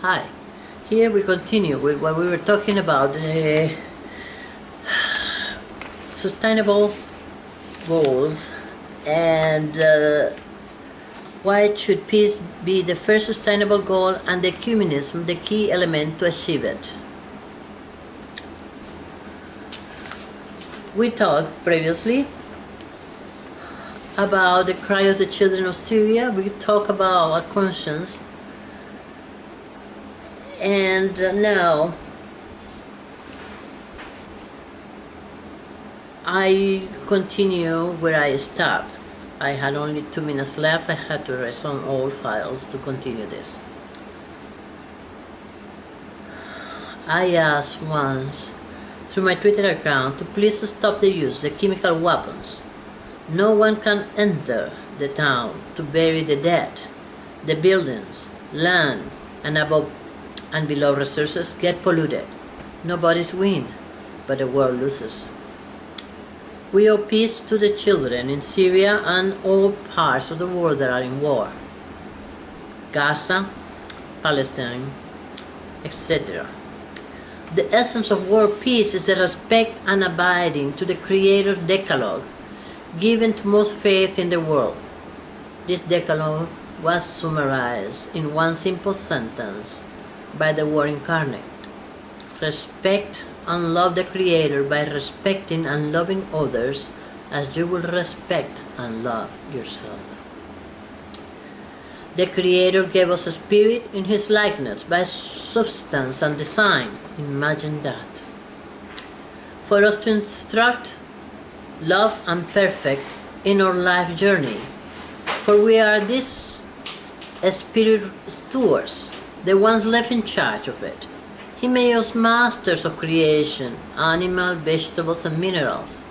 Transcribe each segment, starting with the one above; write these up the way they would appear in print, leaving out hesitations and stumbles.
Hi. Here we continue with what we were talking about, sustainable goals, and why should peace be the first sustainable goal and ecumenism the key element to achieve it. We talked previously about the cry of the children of Syria. We talked about conscience, and now I continue where I stopped. I had only 2 minutes left. I had to erase on all files to continue this. I asked once through my Twitter account to please stop the use of chemical weapons. No one can enter the town to bury the dead. The buildings, land, and above and below resources get polluted. Nobody's win, but the world loses. We owe peace to the children in Syria and all parts of the world that are in war. Gaza, Palestine, etc. The essence of world peace is the respect and abiding to the Creator's Decalogue given to most faith in the world. This Decalogue was summarized in one simple sentence by the Word incarnate. Respect and love the Creator by respecting and loving others as you will respect and love yourself. The Creator gave us a spirit in His likeness by substance and design. Imagine that. For us to instruct, love, and perfect in our life journey. For we are these spirit stewards, the ones left in charge of it. He made us masters of creation, animal, vegetables, and minerals,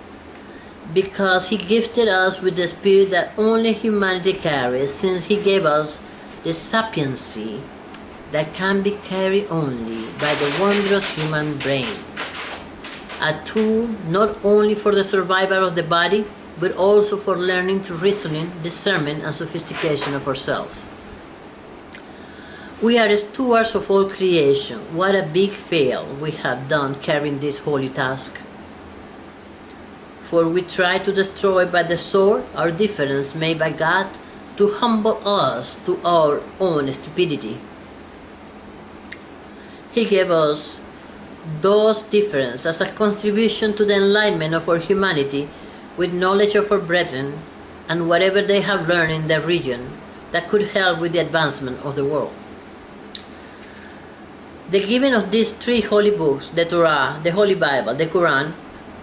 because He gifted us with the spirit that only humanity carries, since He gave us the sapiency that can be carried only by the wondrous human brain, a tool not only for the survival of the body, but also for learning through reasoning, discernment, and sophistication of ourselves. We are stewards of all creation. What a big fail we have done carrying this holy task. For we try to destroy by the sword our difference made by God to humble us to our own stupidity. He gave us those differences as a contribution to the enlightenment of our humanity with knowledge of our brethren and whatever they have learned in their region that could help with the advancement of the world. The giving of these 3 holy books, the Torah, the Holy Bible, the Quran,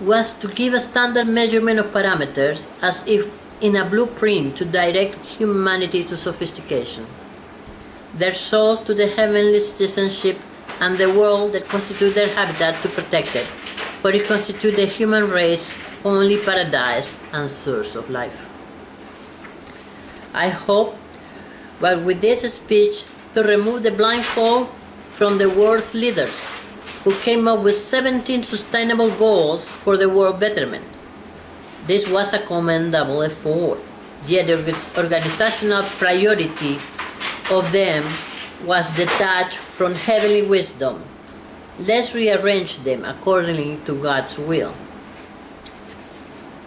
was to give a standard measurement of parameters as if in a blueprint to direct humanity to sophistication, their souls to the heavenly citizenship, and the world that constitutes their habitat to protect it, for it constitutes the human race only paradise and source of life. I hope, but with this speech, to remove the blindfold from the world's leaders who came up with 17 sustainable goals for the world betterment. This was a commendable effort, yet the organizational priority of them was detached from heavenly wisdom. Let's rearrange them accordingly to God's will.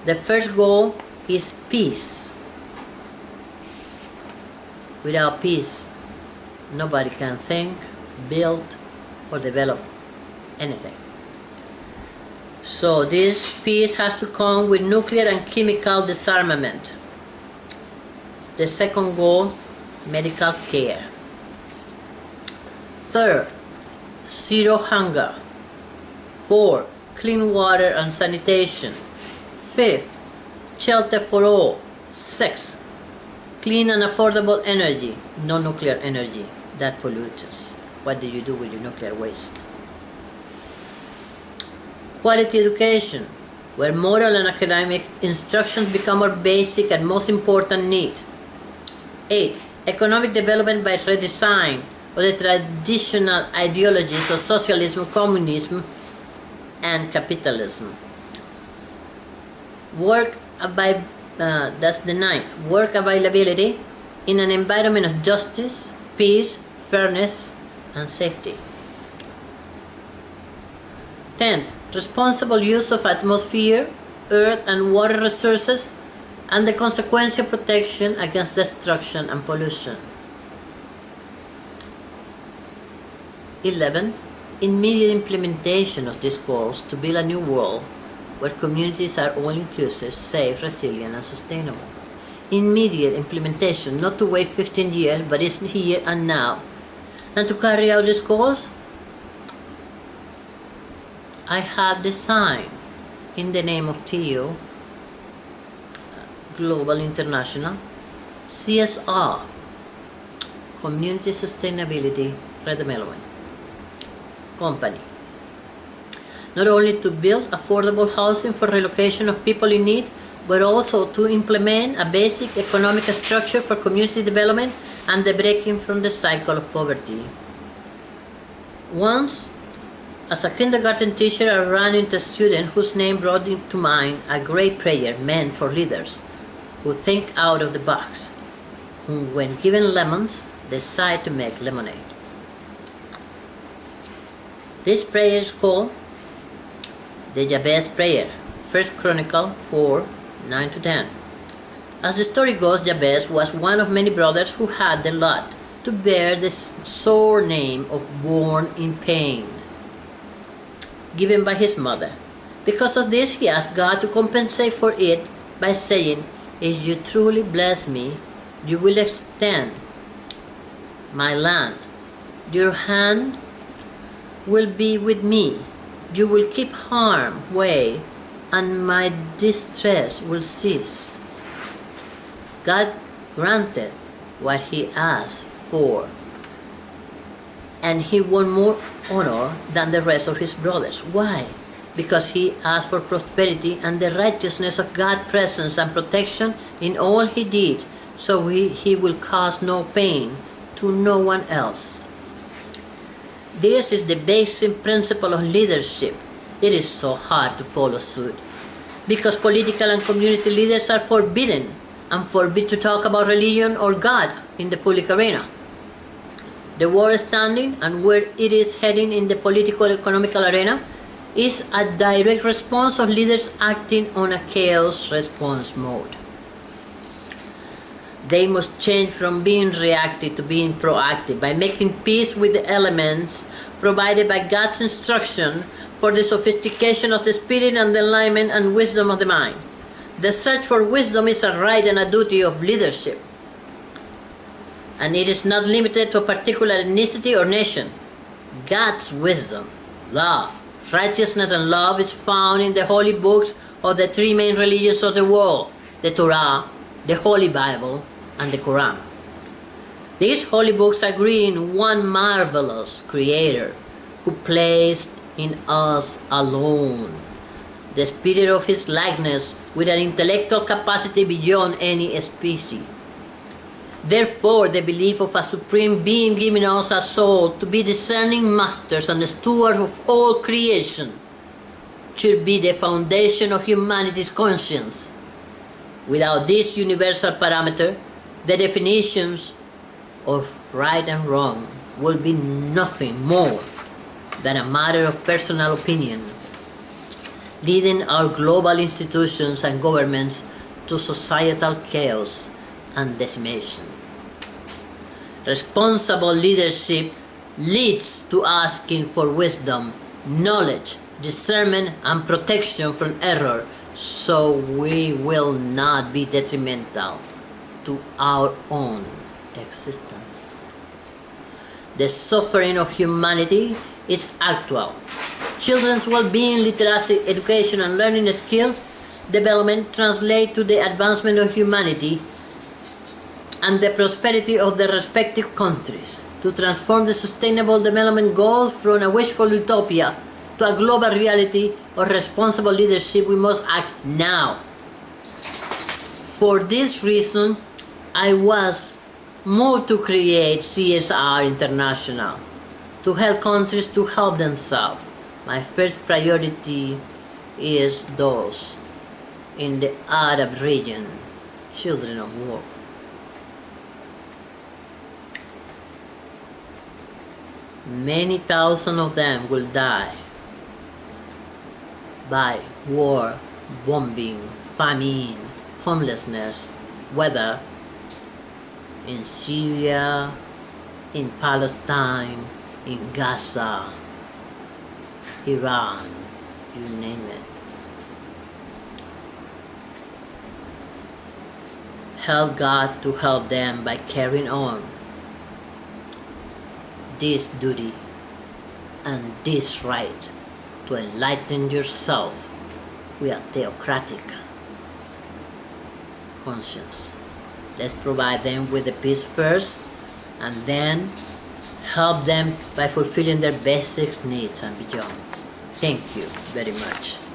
The first goal is peace. Without peace, nobody can think, build, or develop anything. So this peace has to come with nuclear and chemical disarmament. The second goal, medical care. Third, zero hunger. 4, clean water and sanitation. 5th, shelter for all. 6, clean and affordable energy, no nuclear energy that pollutes us. What do you do with your nuclear waste? Quality education, where moral and academic instruction become our basic and most important need. 8, economic development by redesign of the traditional ideologies of socialism, communism, and capitalism. That's the 9th. Work availability in an environment of justice, peace, fairness, and safety. 10th, responsible use of atmosphere, earth and water resources, and the consequential protection against destruction and pollution. 11. Immediate implementation of these goals to build a new world where communities are all-inclusive, safe, resilient, and sustainable. Immediate implementation, not to wait 15 years, but it's here and now. And to carry out these goals, I have designed, in the name of TU, Global International, CSR, Community Sustainability Redevelopment Company. Not only to build affordable housing for relocation of people in need, but also to implement a basic economic structure for community development and the breaking from the cycle of poverty. Once, as a kindergarten teacher, I ran into a student whose name brought to mind a great prayer meant for leaders who think out of the box, who, when given lemons, decide to make lemonade. This prayer is called the Jabez Prayer, 1 Chronicle 4, 9-10. As the story goes, Jabez was one of many brothers who had the lot to bear the sore name of born in pain, given by his mother. Because of this, he asked God to compensate for it by saying, "If you truly bless me, you will extend my land. Your hand will be with me. You will keep harm away, and my distress will cease." God granted what he asked for, and he won more honor than the rest of his brothers. Why? Because he asked for prosperity and the righteousness of God's presence and protection in all he did, so he will cause no pain to no one else. This is the basic principle of leadership. It is so hard to follow suit, because political and community leaders are forbidden to talk about religion or God in the public arena. The world standing and where it is heading in the political economical arena is a direct response of leaders acting on a chaos response mode. They must change from being reactive to being proactive by making peace with the elements provided by God's instruction for the sophistication of the spirit and the enlightenment and wisdom of the mind. The search for wisdom is a right and a duty of leadership, and it is not limited to a particular ethnicity or nation. God's wisdom, love, righteousness, and love is found in the holy books of the three main religions of the world: the Torah, the Holy Bible, and the Quran. These holy books agree in one marvelous Creator who placed in us alone the spirit of His likeness with an intellectual capacity beyond any species. Therefore, the belief of a supreme being giving us a soul to be discerning masters and stewards of all creation should be the foundation of humanity's conscience. Without this universal parameter, the definitions of right and wrong will be nothing more than a matter of personal opinion, leading our global institutions and governments to societal chaos and decimation. Responsible leadership leads to asking for wisdom, knowledge, discernment, and protection from error, so we will not be detrimental to our own existence. The suffering of humanity is actual. Children's well-being, literacy, education, and learning skill development translate to the advancement of humanity and the prosperity of the respective countries. To transform the Sustainable Development Goals from a wishful utopia to a global reality of responsible leadership, we must act now. For this reason, I was moved to create CSR International to help countries to help themselves. My first priority is those in the Arab region, children of war. Many thousands of them will die by war, bombing, famine, homelessness, whether in Syria, in Palestine, in Gaza, Iran, you name it. Help God to help them by carrying on this duty and this right to enlighten yourself with a theocratic conscience. Let's provide them with the peace first, and then help them by fulfilling their basic needs and beyond. Thank you very much.